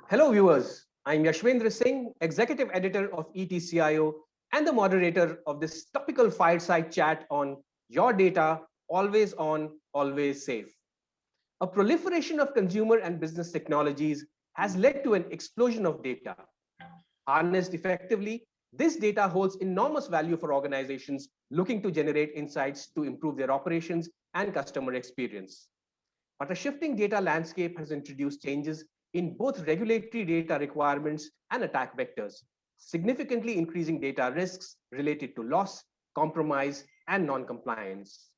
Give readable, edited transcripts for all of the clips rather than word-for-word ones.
Hello, viewers. I'm Yashwendra Singh, Executive Editor of ETCIO and the moderator of this topical fireside chat on Your Data, Always On, Always Safe. A proliferation of consumer and business technologies has led to an explosion of data. Harnessed effectively, this data holds enormous value for organizations looking to generate insights to improve their operations and customer experience. But a shifting data landscape has introduced changes in both regulatory data requirements and attack vectors, significantly increasing data risks related to loss, compromise, and non-compliance.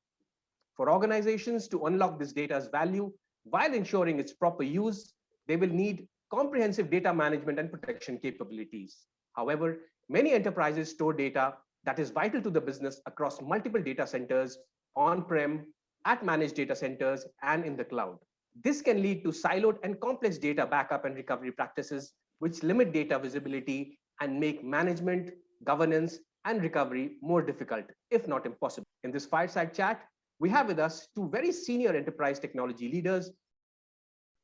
For organizations to unlock this data's value while ensuring its proper use, they will need comprehensive data management and protection capabilities. However, many enterprises store data that is vital to the business across multiple data centers, on-prem, at managed data centers, and in the cloud. This can lead to siloed and complex data backup and recovery practices, which limit data visibility and make management, governance, and recovery more difficult, if not impossible. In this fireside chat, we have with us two very senior enterprise technology leaders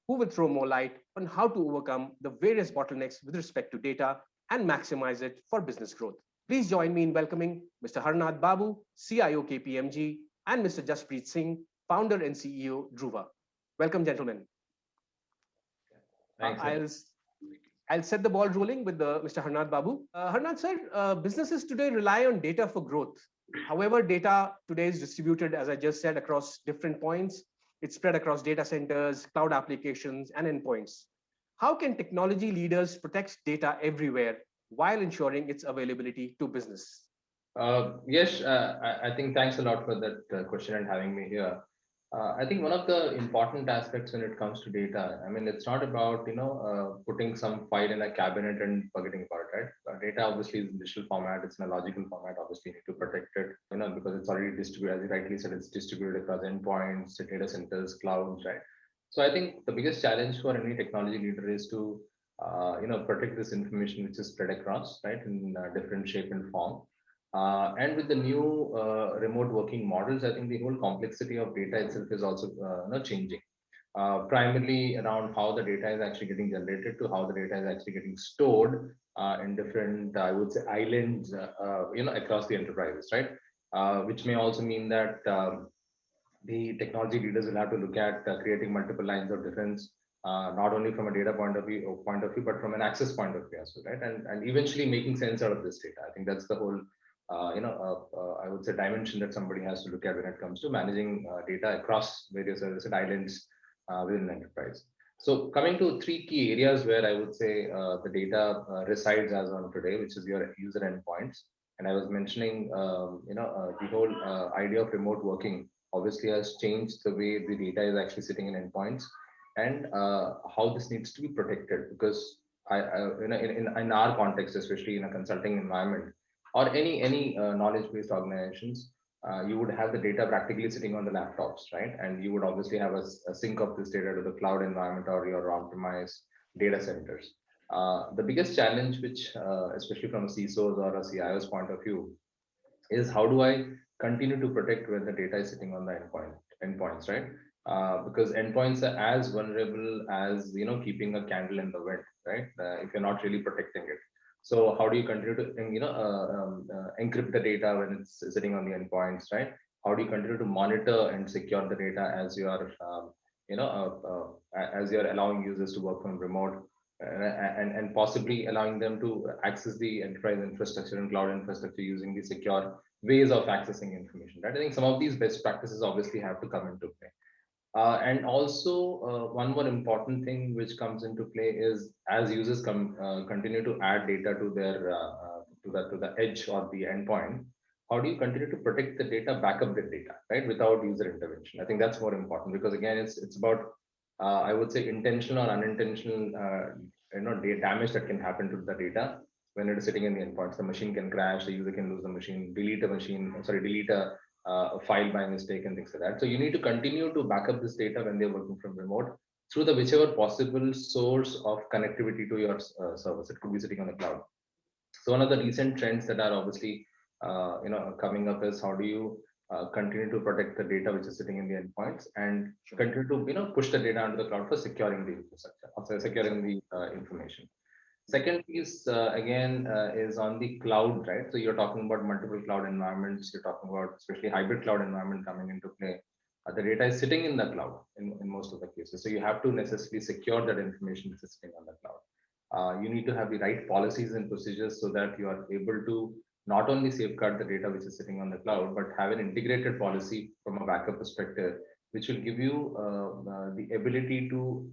who will throw more light on how to overcome the various bottlenecks with respect to data and maximize it for business growth. Please join me in welcoming Mr. Harnath Babu, CIO KPMG, and Mr. Jaspreet Singh, founder and CEO Druva. Welcome, gentlemen. Thanks. I'll set the ball rolling with Mr. Harnath Babu. Harnath sir, businesses today rely on data for growth. However, data today is distributed, as I just said, across different points. It's spread across data centers, cloud applications, and endpoints. How can technology leaders protect data everywhere while ensuring its availability to business? Yes, I think thanks a lot for that question and having me here. I think one of the important aspects when it comes to data, I mean, it's not about putting some file in a cabinet and forgetting about it, right? Data obviously is in digital format, it's in a logical format. Obviously, you need to protect it, because it's already distributed, as you rightly said, it's distributed across endpoints, data centers, clouds, right? So I think the biggest challenge for any technology leader is to protect this information which is spread across, right, in different shape and form. And with the new remote working models, I think the whole complexity of data itself is also changing. Primarily around how the data is actually getting generated to how the data is actually getting stored in different, I would say, islands, across the enterprises, right? Which may also mean that the technology leaders will have to look at creating multiple lines of defense, not only from a data point of view, but from an access point of view as well, right? And eventually making sense out of this data. I think that's the whole I would say dimension that somebody has to look at when it comes to managing data across various services islands within an enterprise. So coming to three key areas where I would say the data resides as on today, which is your user endpoints. And I was mentioning, the whole idea of remote working obviously has changed the way the data is actually sitting in endpoints and how this needs to be protected. Because in our context, especially in a consulting environment, or any knowledge-based organizations, you would have the data practically sitting on the laptops, right? And you would obviously have a sync of this data to the cloud environment or your on-premise data centers. The biggest challenge, which especially from a CISO's or a CIO's point of view, is how do I continue to protect when the data is sitting on the endpoints, right? Because endpoints are as vulnerable as keeping a candle in the wind, right? If you're not really protecting it. So how do you continue to encrypt the data when it's sitting on the endpoints, right? How do you continue to monitor and secure the data as you are as you're allowing users to work from remote, and possibly allowing them to access the enterprise infrastructure and cloud infrastructure using the secure ways of accessing information, right? I think some of these best practices obviously have to come into play. And also, one more important thing which comes into play is as users continue to add data to their to the edge or the endpoint, how do you continue to protect the data, backup the data, right, without user intervention? I think that's more important because again, it's about I would say intentional or unintentional damage that can happen to the data when it is sitting in the endpoints. The machine can crash, the user can lose the machine, delete a file by mistake and things like that. So you need to continue to back up this data when they're working from remote through the whichever possible source of connectivity to your service. It could be sitting on the cloud. So one of the recent trends that are obviously coming up is how do you continue to protect the data which is sitting in the endpoints, and Sure. continue to push the data onto the cloud for securing the infrastructure, also securing the information. Second piece again is on the cloud, right? So you're talking about multiple cloud environments. You're talking about especially hybrid cloud environment coming into play. The data is sitting in the cloud in most of the cases. So you have to necessarily secure that information which is sitting on the cloud. You need to have the right policies and procedures so that you are able to not only safeguard the data which is sitting on the cloud, but have an integrated policy from a backup perspective, which will give you the ability to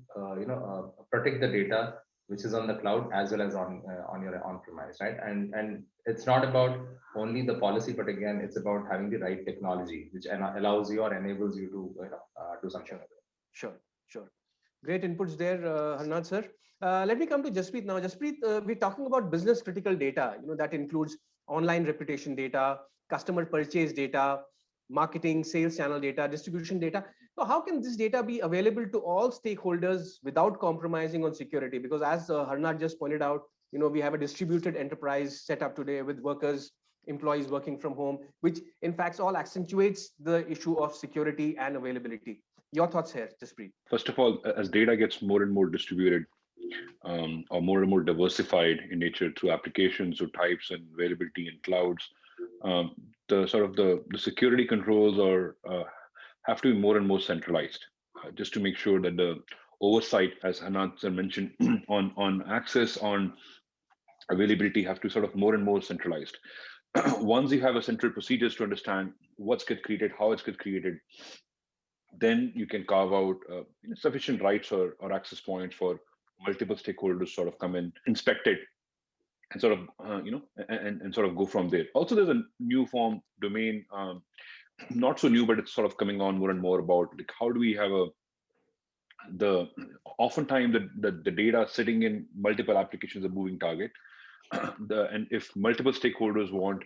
protect the data which is on the cloud as well as on your on-premise, right? And it's not about only the policy, but again, it's about having the right technology, which allows you or enables you to do something. Sure, sure. Great inputs there, Harnath sir. Let me come to Jaspreet now. Jaspreet, we're talking about business critical data. That includes online reputation data, customer purchase data, marketing, sales channel data, distribution data. So how can this data be available to all stakeholders without compromising on security? Because as Harnath just pointed out, we have a distributed enterprise set up today with workers, employees working from home, which in fact all accentuates the issue of security and availability. Your thoughts here, Jaspreet? First of all, as data gets more and more distributed, or more and more diversified in nature through applications or types and availability in clouds, the sort of the security controls are have to be more and more centralized, just to make sure that the oversight, as Anant mentioned, on access, on availability, have to sort of more and more centralized. Once you have a central procedures to understand what's get created, how it's get created, then you can carve out sufficient rights or access points for multiple stakeholders sort of come in, inspect it, and sort of and sort of go from there. Also, there's a new form domain, not so new, but it's sort of coming on more and more about like how do we have oftentimes the data sitting in multiple applications a moving target, and if multiple stakeholders want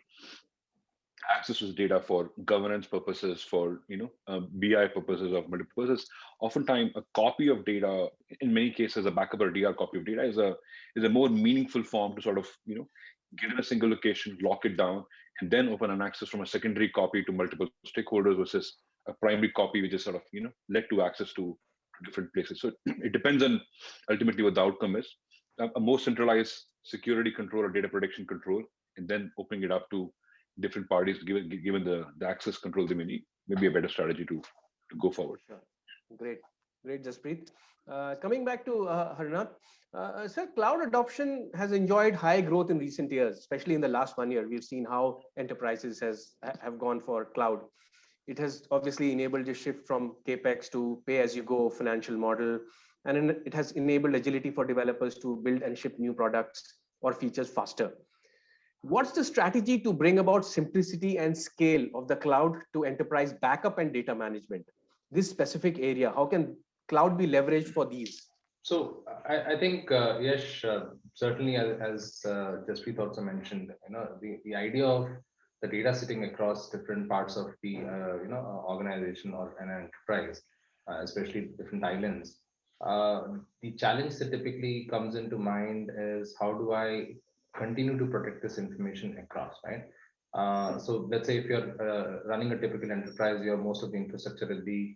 access to this data for governance purposes, for BI purposes, of multiple purposes, oftentimes a copy of data, in many cases a backup or DR copy of data, is a more meaningful form to sort of get in a single location, lock it down, and then open an access from a secondary copy to multiple stakeholders versus a primary copy which is sort of led to access to different places. So it depends on ultimately what the outcome is. A more centralized security control or data protection control, and then opening it up to different parties, given the access control they may need, may be a better strategy to go forward. Sure. Great, Jaspreet. Coming back to Harnath, sir, cloud adoption has enjoyed high growth in recent years, especially in the last 1 year. We've seen how enterprises have gone for cloud. It has obviously enabled a shift from capex to pay-as-you-go financial model, and it has enabled agility for developers to build and ship new products or features faster. What's the strategy to bring about simplicity and scale of the cloud to enterprise backup and data management? This specific area, how can cloud be leveraged for these? So I think yes, certainly as Jaspreet also mentioned, the idea of the data sitting across different parts of the organization or an enterprise, especially different islands. The challenge that typically comes into mind is how do I continue to protect this information across, right? So let's say if you're running a typical enterprise, most of the infrastructure will be,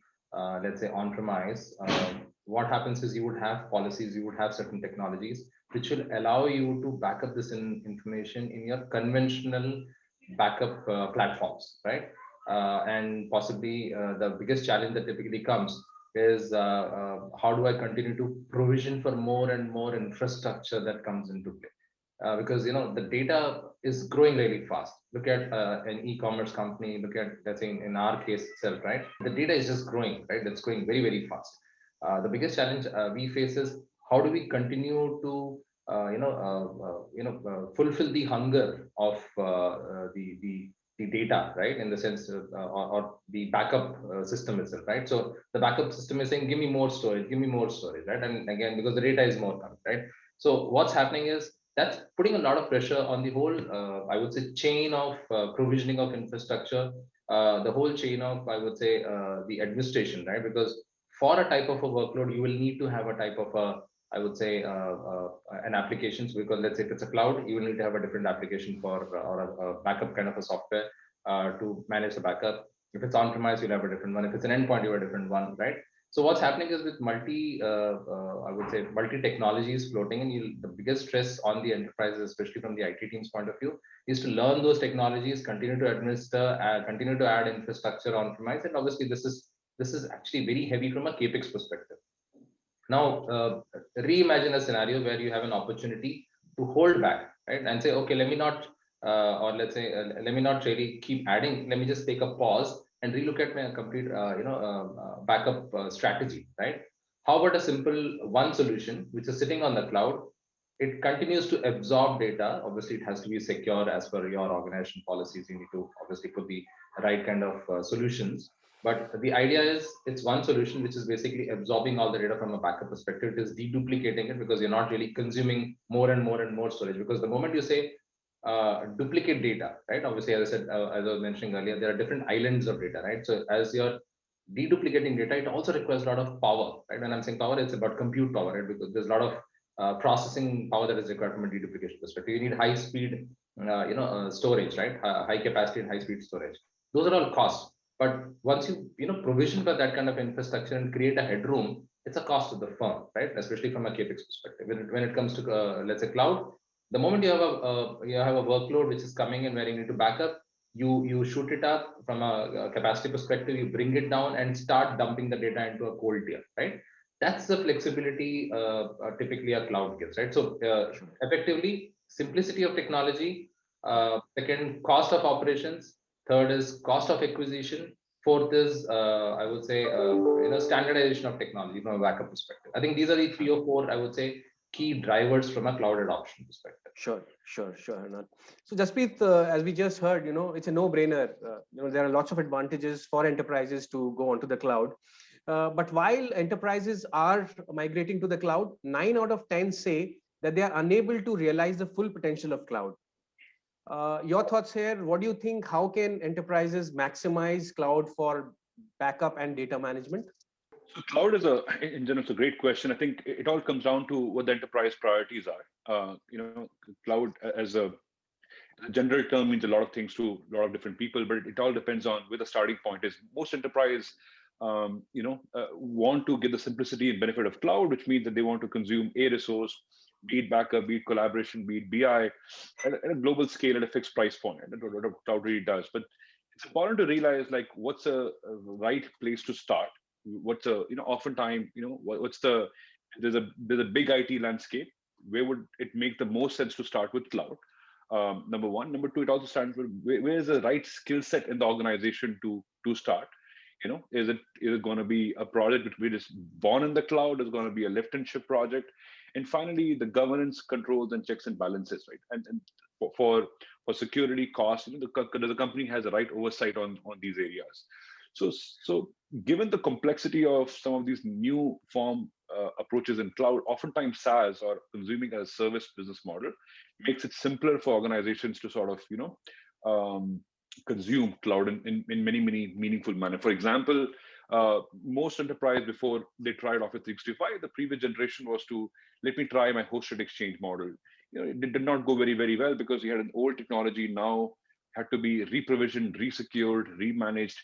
let's say, on-premise. What happens is you would have policies, you would have certain technologies, which will allow you to back up this information in your conventional backup platforms, right? And possibly the biggest challenge that typically comes is how do I continue to provision for more and more infrastructure that comes into play? Because the data is growing really fast. Look at an e-commerce company. Look at, let's say, in our case itself, right? The data is just growing, right? That's growing very, very fast. The biggest challenge we face is how do we continue to fulfill the hunger of the data, right? In the sense of, or the backup system itself, right? So the backup system is saying, give me more storage, right? And again, because the data is more coming, right? So what's happening is that's putting a lot of pressure on the whole, I would say, chain of provisioning of infrastructure, the whole chain of, I would say, the administration, right? Because for a type of a workload, you will need to have a type of a, I would say, an applications, because let's say if it's a cloud, you will need to have a different application for or a backup kind of a software to manage the backup. If it's on-premise, you'll have a different one. If it's an endpoint, you have a different one, right? So what's happening is with I would say multi technologies floating in, the biggest stress on the enterprises, especially from the IT team's point of view, is to learn those technologies, continue to administer, continue to add infrastructure on-premise, and obviously this is actually very heavy from a capex perspective. Now, reimagine a scenario where you have an opportunity to hold back, right, and say, okay, let me not, or let's say, let me not really keep adding. Let me just take a pause and relook at my complete, backup strategy, right? How about a simple one solution which is sitting on the cloud? It continues to absorb data. Obviously, it has to be secure as per your organization policies. You need to obviously put the right kind of solutions, but the idea is it's one solution which is basically absorbing all the data from a backup perspective. It is deduplicating it because you're not really consuming more and more and more storage. Because the moment you say duplicate data, right? Obviously, as I said, as I was mentioning earlier, there are different islands of data, right? So as you're deduplicating data, it also requires a lot of power, right? When I'm saying power, it's about compute power, right? Because there's a lot of processing power that is required from a deduplication perspective. You need high speed, storage, right? High capacity and high speed storage. Those are all costs. But once you provision for that kind of infrastructure and create a headroom, it's a cost to the firm, right? Especially from a capex perspective. When it comes to let's say cloud, the moment you have a workload which is coming in where you need to back up, you shoot it up from a capacity perspective, you bring it down and start dumping the data into a cold tier, right? That's the flexibility typically a cloud gives, right? So effectively, simplicity of technology, second, cost of operations, third is cost of acquisition, fourth is I would say standardization of technology from a backup perspective. I think these are the three or four, I would say, key drivers from a cloud adoption perspective. Sure, Anand. So Jasprit, as we just heard, it's a no-brainer. There are lots of advantages for enterprises to go onto the cloud. But while enterprises are migrating to the cloud, 9 out of 10 say that they are unable to realize the full potential of cloud. Your thoughts here? What do you think? How can enterprises maximize cloud for backup and data management? So cloud in general, it's a great question. I think it all comes down to what the enterprise priorities are. Cloud as a general term means a lot of things to a lot of different people, but it all depends on where the starting point is. Most enterprise, want to get the simplicity and benefit of cloud, which means that they want to consume a resource, be it backup, be it collaboration, be it BI, at a global scale at a fixed price point. And that's what cloud really does. But it's important to realize like what's a right place to start. What's oftentimes, there's a big IT landscape. Where would it make the most sense to start with cloud? Number one. Number two, it also stands for where is the right skill set in the organization to start. Is it going to be a project which is born in the cloud? Is it going to be a lift and shift project? And finally, the governance, controls, and checks and balances, right? And for security costs, the company has the right oversight on these areas. So given the complexity of some of these new form approaches in cloud, oftentimes SaaS or consuming as a service business model makes it simpler for organizations to sort of consume cloud in many meaningful manner. For example, most enterprise before they tried Office 365, the previous generation was to let me try my hosted exchange model. It did not go very well because you had an old technology now had to be reprovisioned, resecured, remanaged,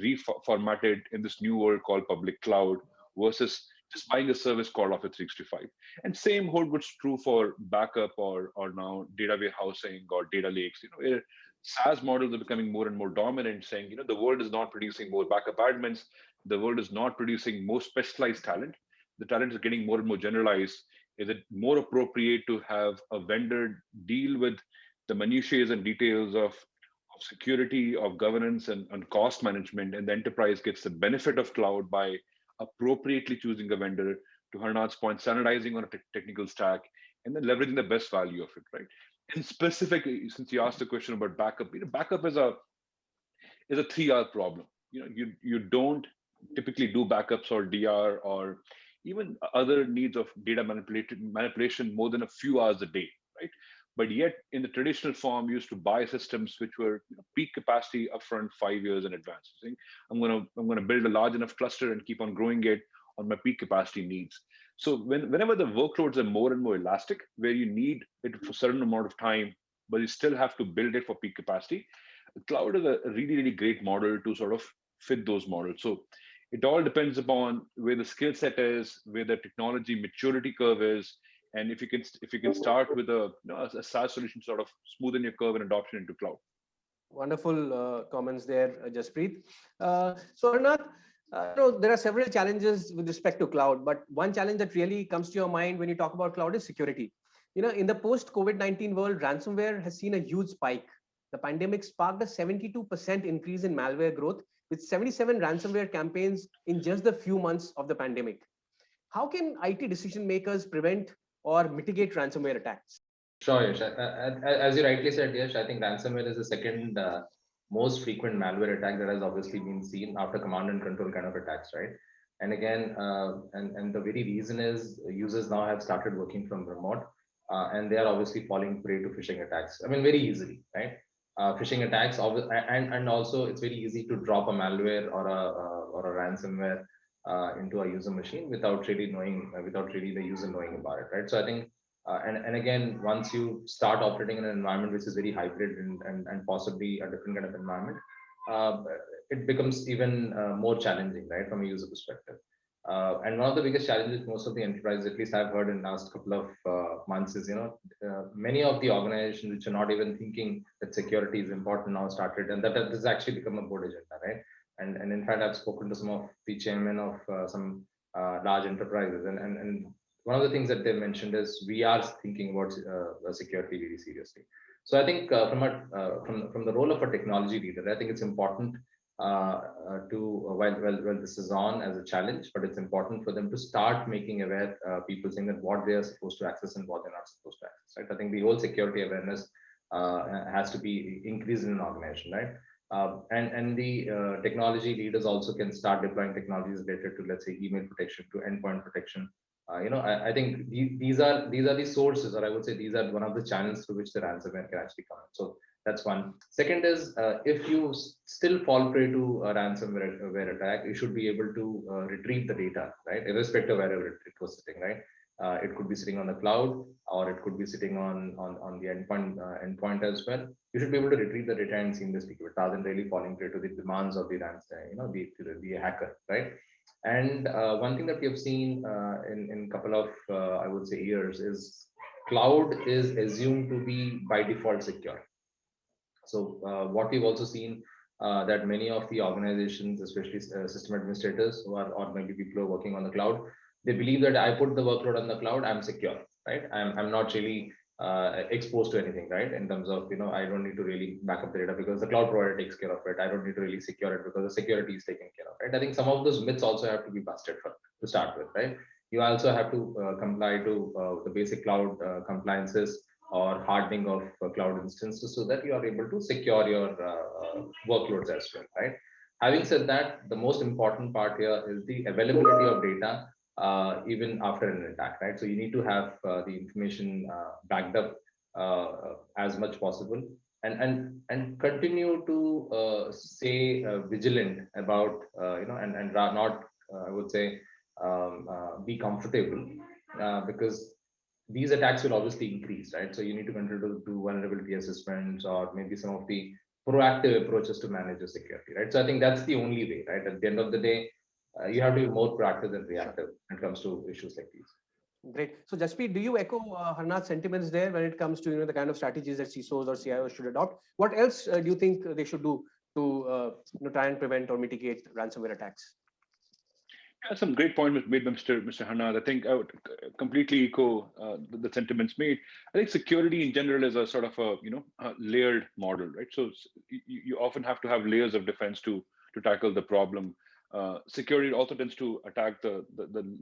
reformatted in this new world called public cloud versus just buying a service called Office 365. And same holds true for backup or now data warehousing or data lakes. SaaS models are becoming more and more dominant, saying, the world is not producing more backup admins. The world is not producing more specialized talent. The talent is getting more and more generalized. Is it more appropriate to have a vendor deal with the minutiae and details of security, of governance, and cost management, and the enterprise gets the benefit of cloud by appropriately choosing a vendor, to Harnath's point, standardizing on a technical stack, and then leveraging the best value of it, right? And specifically, since you asked the question about backup, backup is a 3R problem. You don't typically do backups or DR or even other needs of data manipulation more than a few hours a day, right? But yet, in the traditional form, you used to buy systems which were peak capacity upfront 5 years in advance. Saying, I'm gonna build a large enough cluster and keep on growing it on my peak capacity needs. So whenever the workloads are more and more elastic, where you need it for a certain amount of time, but you still have to build it for peak capacity, cloud is a really great model to sort of fit those models. So it all depends upon where the skill set is, where the technology maturity curve is, and if you can start with a SaaS solution, sort of smoothen your curve and adoption into cloud. Wonderful comments there, Jaspreet. So Arnath, there are several challenges with respect to cloud, but one challenge that really comes to your mind when you talk about cloud is security. In the post-COVID-19 world, ransomware has seen a huge spike. The pandemic sparked a 72% increase in malware growth, with 77 ransomware campaigns in just the few months of the pandemic. How can IT decision makers prevent or mitigate ransomware attacks? Sure, Yash. As you rightly said, Yash, I think ransomware is the second most frequent malware attack that has obviously been seen after command and control kind of attacks, right? And again, and the very reason is users now have started working from remote, and they are obviously falling prey to phishing attacks. I mean, very easily, right? Phishing attacks, and also it's very easy to drop a malware or a ransomware into a user machine without really the user knowing about it, right? So I think. And again, once you start operating in an environment which is very hybrid and possibly a different kind of environment, it becomes even more challenging, right, from a user perspective. And one of the biggest challenges most of the enterprises, at least I've heard in the last couple of months, is many of the organizations which are not even thinking that security is important now started, and that has actually become a board agenda, right? And in fact, I've spoken to some of the chairmen of some large enterprises, and one of the things that they mentioned is we are thinking about security very seriously. So I think from the role of a technology leader, I think it's important while this is on as a challenge, but it's important for them to start making aware people saying that what they are supposed to access and what they're not supposed to access. Right? I think the whole security awareness has to be increased in an organization, right? And the technology leaders also can start deploying technologies related to, let's say, email protection, to endpoint protection. I think these are the sources, or I would say these are one of the channels through which the ransomware can actually come in. So that's one. Second is if you still fall prey to a ransomware attack, you should be able to retrieve the data, right? Irrespective of wherever it was sitting, right? It could be sitting on the cloud, or it could be sitting on the endpoint as well. You should be able to retrieve the data and seamlessly give it, rather than really falling prey to the demands of the the hacker, right? And one thing that we have seen in couple of I would say years is cloud is assumed to be by default secure. So what we've also seen that many of the organizations, especially system administrators or maybe people who are working on the cloud, they believe that I put the workload on the cloud, I'm secure, right? I'm not really exposed to anything, right? In terms of, I don't need to really back up the data because the cloud provider takes care of it. I don't need to really secure it because the security is taken care of, right? I think some of those myths also have to be busted to start with, right? You also have to comply to the basic cloud compliances or hardening of cloud instances so that you are able to secure your workloads as well, right? Having said that, the most important part here is the availability of data even after an attack, right? So you need to have the information backed up as much possible, and continue to stay vigilant about and not I would say be comfortable because these attacks will obviously increase, right? So you need to continue to do vulnerability assessments or maybe some of the proactive approaches to manage your security, right? So I think that's the only way, right? At the end of the day, you have to be more proactive than reactive when it comes to issues like these. Great. So Jaspreet, do you echo Harnath's sentiments there when it comes to the kind of strategies that CISOs or CIOs should adopt? What else do you think they should do to try and prevent or mitigate ransomware attacks? Yeah, some great point made by Mr. Harnath. I think I would completely echo the sentiments made. I think security in general is a sort of a layered model, right? So you often have to have layers of defense to tackle the problem. Security also tends to attack the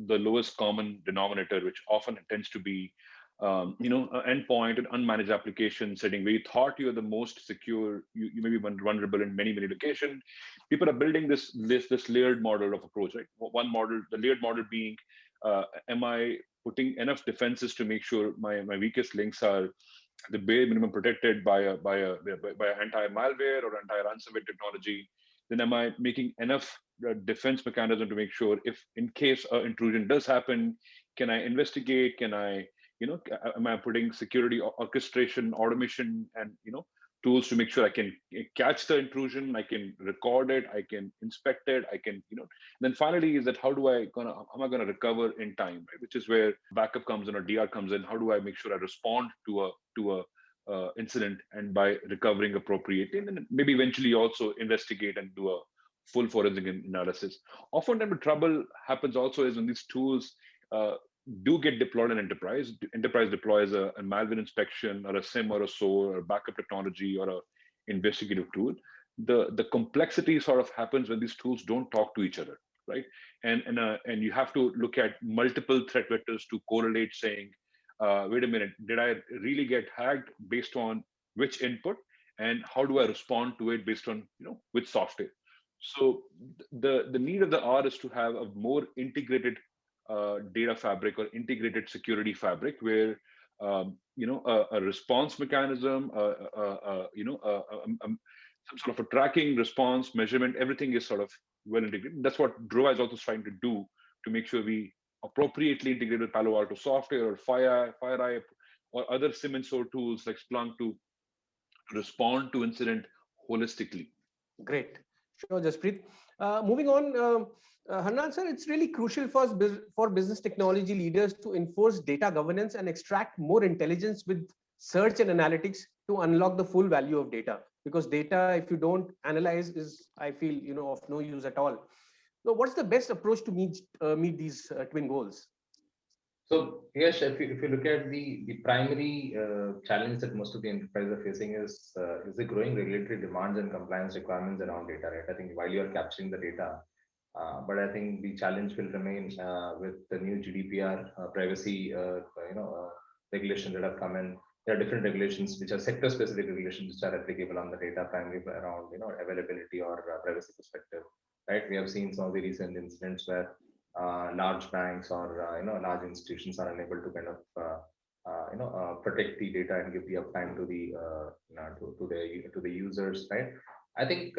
lowest common denominator, which often tends to be an endpoint, an unmanaged application setting where you thought you're the most secure. You may be vulnerable in many locations. People are building this layered model of approach, right? One model, the layered model being, am I putting enough defenses to make sure my weakest links are the bare minimum protected by a anti-malware or anti-ransomware technology? Then am I making enough defense mechanism to make sure if in case an intrusion does happen, can I investigate? Can I am I putting security orchestration, automation, and tools to make sure I can catch the intrusion, I can record it, I can inspect it, I can, then finally is that how am I gonna recover in time, right? Which is where backup comes in or DR comes in. How do I make sure I respond to a incident, and by recovering appropriately, and then maybe eventually also investigate and do a full forensic analysis. Oftentimes the trouble happens also is when these tools do get deployed in enterprise. Enterprise deploys a malware inspection or a SIM or a SOAR or a backup technology or a investigative tool. The complexity sort of happens when these tools don't talk to each other, right? And you have to look at multiple threat vectors to correlate, saying, wait a minute, did I really get hacked based on which input, and how do I respond to it based on which software? So the need of the hour is to have a more integrated data fabric or integrated security fabric where a response mechanism, some sort of a tracking, response, measurement, everything is sort of well integrated. That's what Druva is also trying to do to make sure we appropriately integrate with Palo Alto software or FireEye or other SIM and SOAR tools like Splunk to respond to incident holistically. Great. Sure, Jaspreet. Moving on, Harnath sir, it's really crucial for business technology leaders to enforce data governance and extract more intelligence with search and analytics to unlock the full value of data. Because data, if you don't analyze, is, I feel, of no use at all. So, what's the best approach to meet these twin goals? So yes, if you look at the primary challenge that most of the enterprises are facing is the growing regulatory demands and compliance requirements around data. Right? I think while you are capturing the data, but I think the challenge will remain with the new GDPR privacy regulations that have come in. There are different regulations which are sector-specific regulations which are applicable on the data, primarily around availability or privacy perspective. Right? We have seen some of the recent incidents where large banks or large institutions are unable to kind of protect the data and give the uptime to the users, right? I think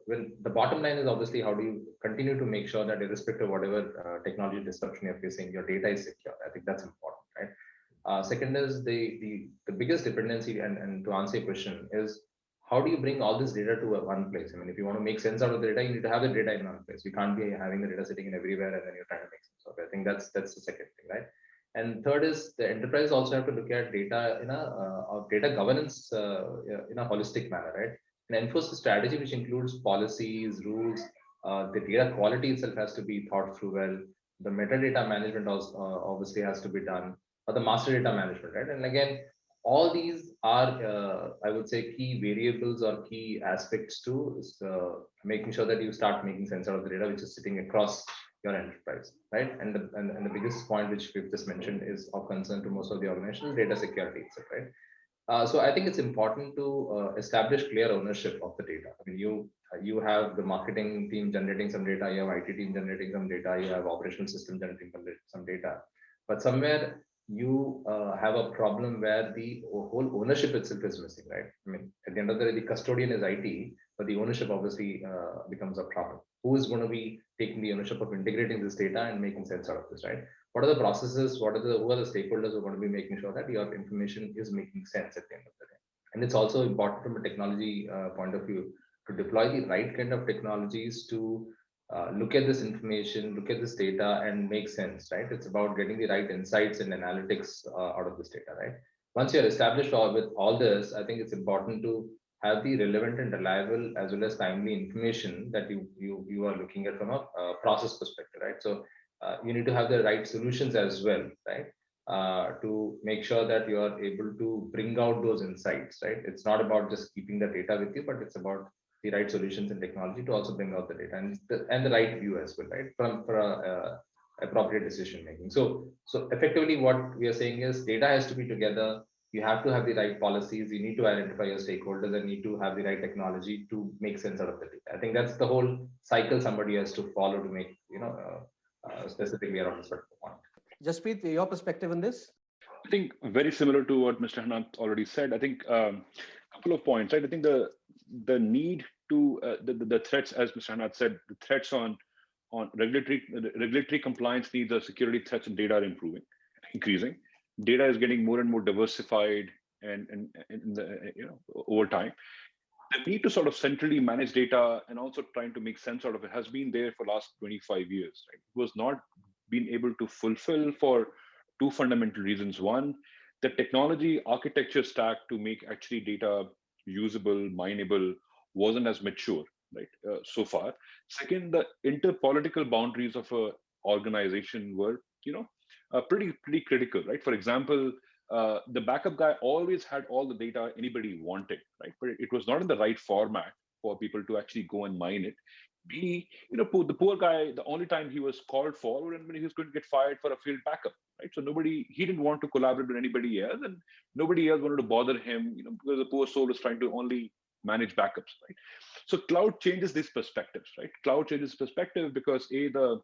when the bottom line is obviously how do you continue to make sure that irrespective of whatever technology disruption you're facing, your data is secure. I think that's important, right? Second is the biggest dependency, and to answer your question is, how do you bring all this data to one place? I mean, if you want to make sense out of the data, you need to have the data in one place. You can't be having the data sitting in everywhere and then you're trying to make sense of it. I think that's the second thing, right? And third is the enterprise also have to look at data in data governance in a holistic manner, right? And enforce a strategy which includes policies, rules. The data quality itself has to be thought through well. The metadata management also obviously has to be done, or the master data management, right? And again, all these are, I would say, key variables or key aspects to making sure that you start making sense out of the data which is sitting across your enterprise, right? And the biggest point which we've just mentioned is of concern to most of the organizations, data security itself, right? So I think it's important to establish clear ownership of the data. I mean, you have the marketing team generating some data, you have IT team generating some data, you have operational system generating some data, but somewhere you have a problem where the whole ownership itself is missing, right? I mean, at the end of the day, the custodian is IT, but the ownership obviously becomes a problem. Who is going to be taking the ownership of integrating this data and making sense out of this, right? What are the processes? Who are the stakeholders who are going to be making sure that your information is making sense at the end of the day? And it's also important from a technology point of view to deploy the right kind of technologies to look at this information, look at this data and make sense, right? It's about getting the right insights and analytics out of this data, right? Once you're established with all this, I think it's important to have the relevant and reliable as well as timely information that you are looking at from a process perspective, right? So you need to have the right solutions as well, right? To make sure that you are able to bring out those insights, right? It's not about just keeping the data with you, but it's about the right solutions and technology to also bring out the data and the right view as well, right? For appropriate decision making. So effectively, what we are saying is data has to be together. You have to have the right policies. You need to identify your stakeholders and need to have the right technology to make sense out of the data. I think that's the whole cycle somebody has to follow to make specifically around this particular point. Jaspreet, your perspective on this? I think very similar to what Mr. Harnath already said. I think a couple of points, right? I think the need to the threats, as Mr. Harnath said, the threats on regulatory compliance needs, the security threats and data are increasing. Data is getting more and more diversified. and in the over time. The need to sort of centrally manage data and also trying to make sense out of it has been there for last 25 years. Right? It was not been able to fulfill for two fundamental reasons. One, the technology architecture stack to make actually data usable, mineable, wasn't as mature, right? So far. Second, the interpolitical boundaries of a organization were, pretty critical, right? For example, the backup guy always had all the data anybody wanted, right? But it was not in the right format for people to actually go and mine it. B, the poor guy, the only time he was called forward and when he was going to get fired for a field backup, right? So he didn't want to collaborate with anybody else, and nobody else wanted to bother him, because the poor soul was trying to only manage backups, right? So cloud changes these perspectives, right? Cloud changes perspective because the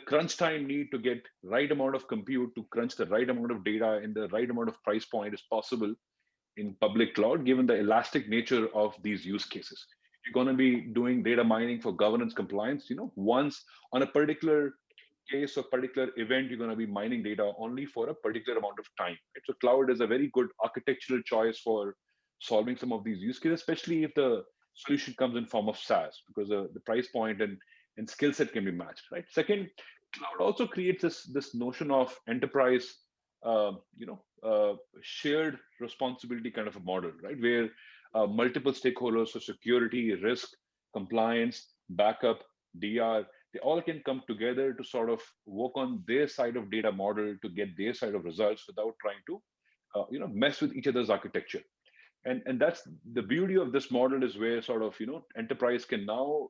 crunch time need to get right amount of compute to crunch the right amount of data in the right amount of price point is possible in public cloud, given the elastic nature of these use cases. You're going to be doing data mining for governance compliance, once on a particular case or particular event, you're going to be mining data only for a particular amount of time. Right? So cloud is a very good architectural choice for solving some of these use cases, especially if the solution comes in form of SaaS, because the price point and skill set can be matched, right? Second, cloud also creates this notion of enterprise, uh, you know, shared responsibility kind of a model, right? Where multiple stakeholders, so security, risk, compliance, backup, DR, they all can come together to sort of work on their side of data model to get their side of results without trying to, mess with each other's architecture. And that's the beauty of this model is where sort of enterprise can now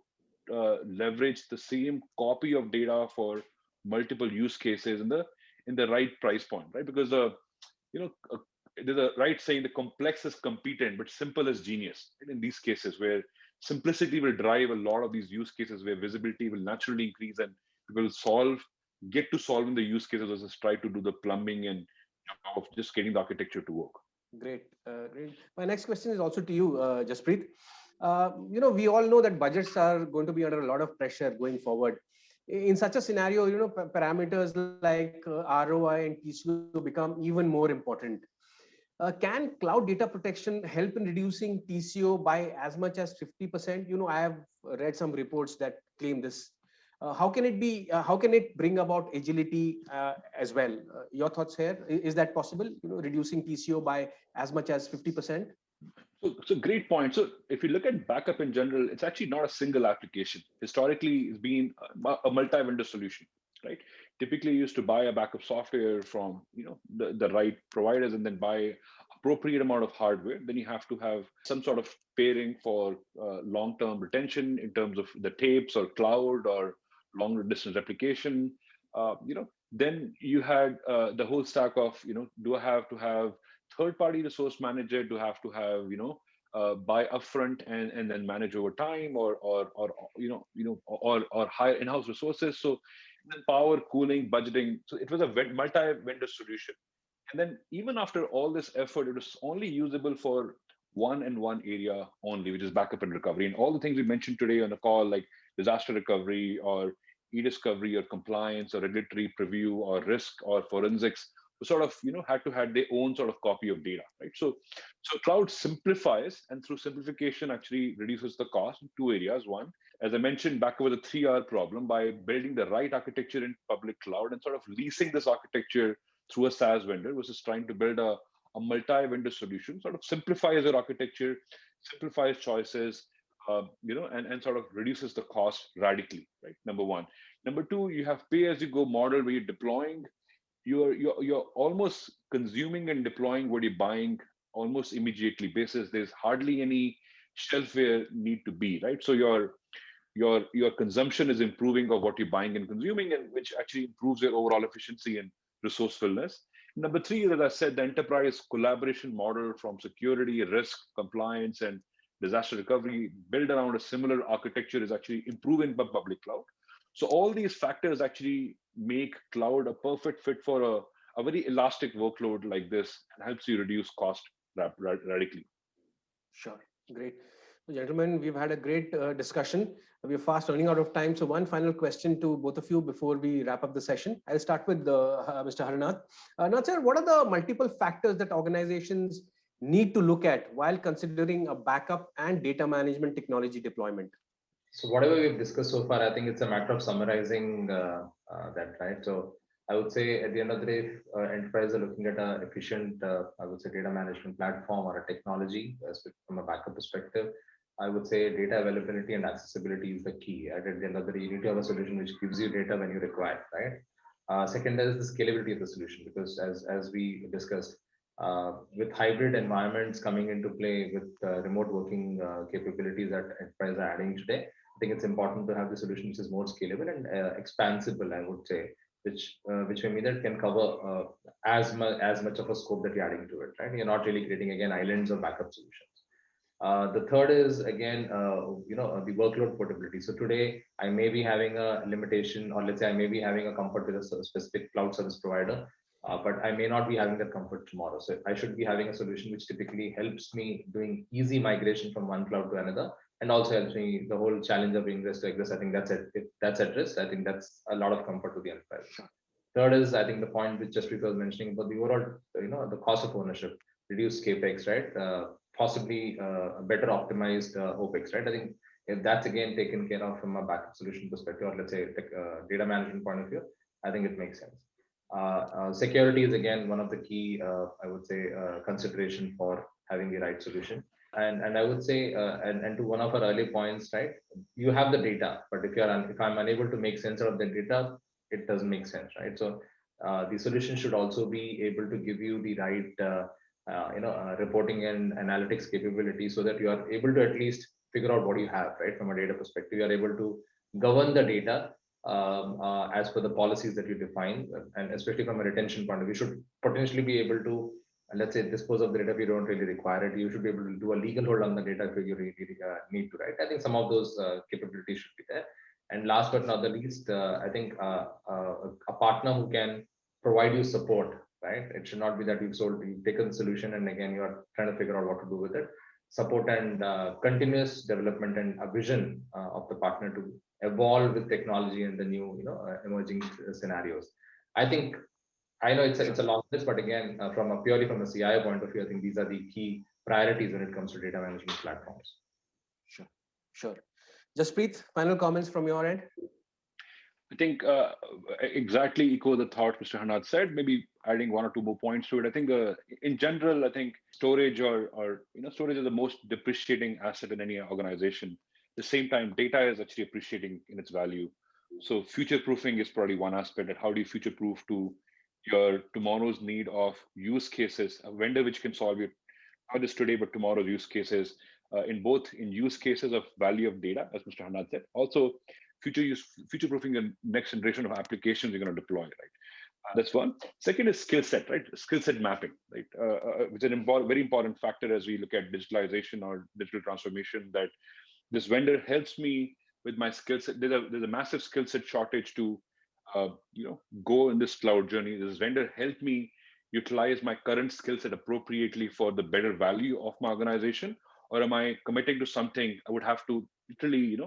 leverage the same copy of data for multiple use cases in the right price point, right? Because you know uh, there's a right saying, the complex is competent but simple is genius, right? In these cases where simplicity will drive a lot of these use cases, where visibility will naturally increase and people will get to solving the use cases versus try to do the plumbing and of just getting the architecture to work. Great, great. My next question is also to you, Jaspreet. We all know that budgets are going to be under a lot of pressure going forward. In such a scenario, parameters like ROI and TCO become even more important. Can cloud data protection help in reducing TCO by as much as 50%? I have read some reports that claim this. How can it be? How can it bring about agility as well? Your thoughts here? Is that possible? Reducing TCO by as much as 50%? So great point. So if you look at backup in general, it's actually not a single application. Historically, it's been a multi-vendor solution, right? Typically, you used to buy a backup software from the right providers and then buy appropriate amount of hardware. Then you have to have some sort of pairing for long-term retention in terms of the tapes or cloud or longer distance replication. Then you had the whole stack of do I have to have third-party resource manager, to have to have buy upfront and then manage over time, or or hire in-house resources. So then power, cooling, budgeting. So it was a multi-vendor solution. And then even after all this effort, it was only usable for one area only, which is backup and recovery. And all the things we mentioned today on the call, like disaster recovery or e-discovery or compliance or regulatory preview or risk or forensics, sort of had to have their own sort of copy of data, right? So cloud simplifies, and through simplification actually reduces the cost in two areas. One, as I mentioned, back over the 3R problem, by building the right architecture in public cloud and sort of leasing this architecture through a SaaS vendor versus trying to build a multi-vendor solution, sort of simplifies your architecture, simplifies choices, and sort of reduces the cost radically, right? Number one. Number two, you have pay-as-you-go model where you're deploying, you're almost consuming and deploying what you're buying almost immediately basis. There's hardly any shelfware need to be, right? So your consumption is improving of what you're buying and consuming, and which actually improves your overall efficiency and resourcefulness. Number three, as I said, the enterprise collaboration model from security, risk, compliance, and disaster recovery built around a similar architecture is actually improving the public cloud. So all these factors actually make cloud a perfect fit for a very elastic workload like this, and helps you reduce cost radically. Sure. Great. So, gentlemen, we've had a great discussion. We're fast running out of time. So one final question to both of you before we wrap up the session. I'll start with Mr. Haranath. Nath sir, what are the multiple factors that organizations need to look at while considering a backup and data management technology deployment? So whatever we've discussed so far, I think it's a matter of summarizing that, right? So I would say at the end of the day, if enterprises are looking at an efficient, I would say, data management platform or a technology from a backup perspective, I would say data availability and accessibility is the key. Right? At the end of the day, you need to have a solution which gives you data when you require, right? Second is the scalability of the solution, because as we discussed, with hybrid environments coming into play, with remote working capabilities that enterprises are adding today, I think it's important to have the solution which is more scalable and expansible, I would say, which may mean that can cover as much of a scope that you're adding to it, right? You're not really creating again islands of backup solutions. The third is again, the workload portability. So today I may be having a limitation, or let's say I may be having a comfort with a specific cloud service provider, but I may not be having that comfort tomorrow. So I should be having a solution which typically helps me doing easy migration from one cloud to another, and also helps me the whole challenge of ingress to egress. I think if that's at risk, I think that's a lot of comfort to the enterprise. Third is, I think, the point which Jaspreet was mentioning about the overall, the cost of ownership, reduced capex, right? Possibly a better optimized OpEx, right? I think if that's again taken care of from a backup solution perspective, or let's say data management point of view, I think it makes sense. Security is again one of the key, I would say, consideration for having the right solution. And I would say, and to one of our earlier points, right? You have the data, but if I'm unable to make sense out of the data, it doesn't make sense, right? So the solution should also be able to give you the right reporting and analytics capability, so that you are able to at least figure out what you have, right? From a data perspective, you are able to govern the data as per the policies that you define, and especially from a retention point of view, you should potentially be able to, let's say, dispose of the data if you don't really require it. You should be able to do a legal hold on the data if you really need to, right? I think some of those capabilities should be there. And last but not the least, I think a partner who can provide you support, right? It should not be that you've taken the solution and again you are trying to figure out what to do with it. Support and continuous development and a vision of the partner to evolve with technology and the new, emerging scenarios. I think, I know it's a long list, but again, purely from a CIO point of view, I think these are the key priorities when it comes to data management platforms. Sure. Jaspreet, final comments from your end? I think exactly echo the thought Mr. Harnath said, maybe adding one or two more points to it. I think in general, I think storage or storage is the most depreciating asset in any organization. At the same time, data is actually appreciating in its value. So future proofing is probably one aspect. That how do you future proof to your tomorrow's need of use cases, a vendor which can solve your not just today but tomorrow's use cases, in use cases of value of data, as Mr. Harnath said. Also, future proofing the next generation of applications you're going to deploy, right? That's one. Second is skill set, right? Skill set mapping, right? Which is a very important factor as we look at digitalization or digital transformation, that this vendor helps me with my skill set. There's a massive skill set shortage to go in this cloud journey. This vendor helped me utilize my current skill set appropriately for the better value of my organization, or am I committing to something I would have to literally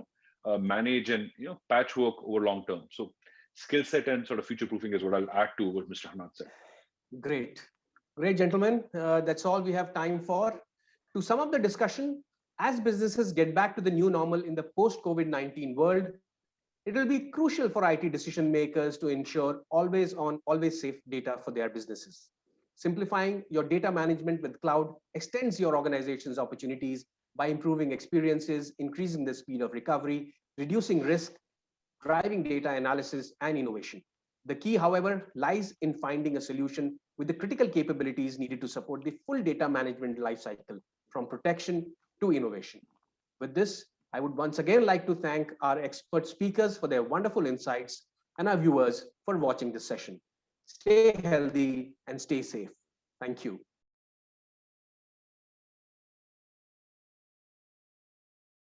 manage and patchwork over long term? So skill set and sort of future proofing is what I'll add to what Mr. Harnath said. Great, gentlemen. That's all we have time for. To sum up the discussion, as businesses get back to the new normal in the post-COVID-19 world, it will be crucial for IT decision makers to ensure always on, always safe data for their businesses. Simplifying your data management with cloud extends your organization's opportunities by improving experiences, increasing the speed of recovery, reducing risk, driving data analysis and innovation. The key, however, lies in finding a solution with the critical capabilities needed to support the full data management lifecycle, from protection to innovation. With this, I would once again like to thank our expert speakers for their wonderful insights and our viewers for watching this session. Stay healthy and stay safe. Thank you.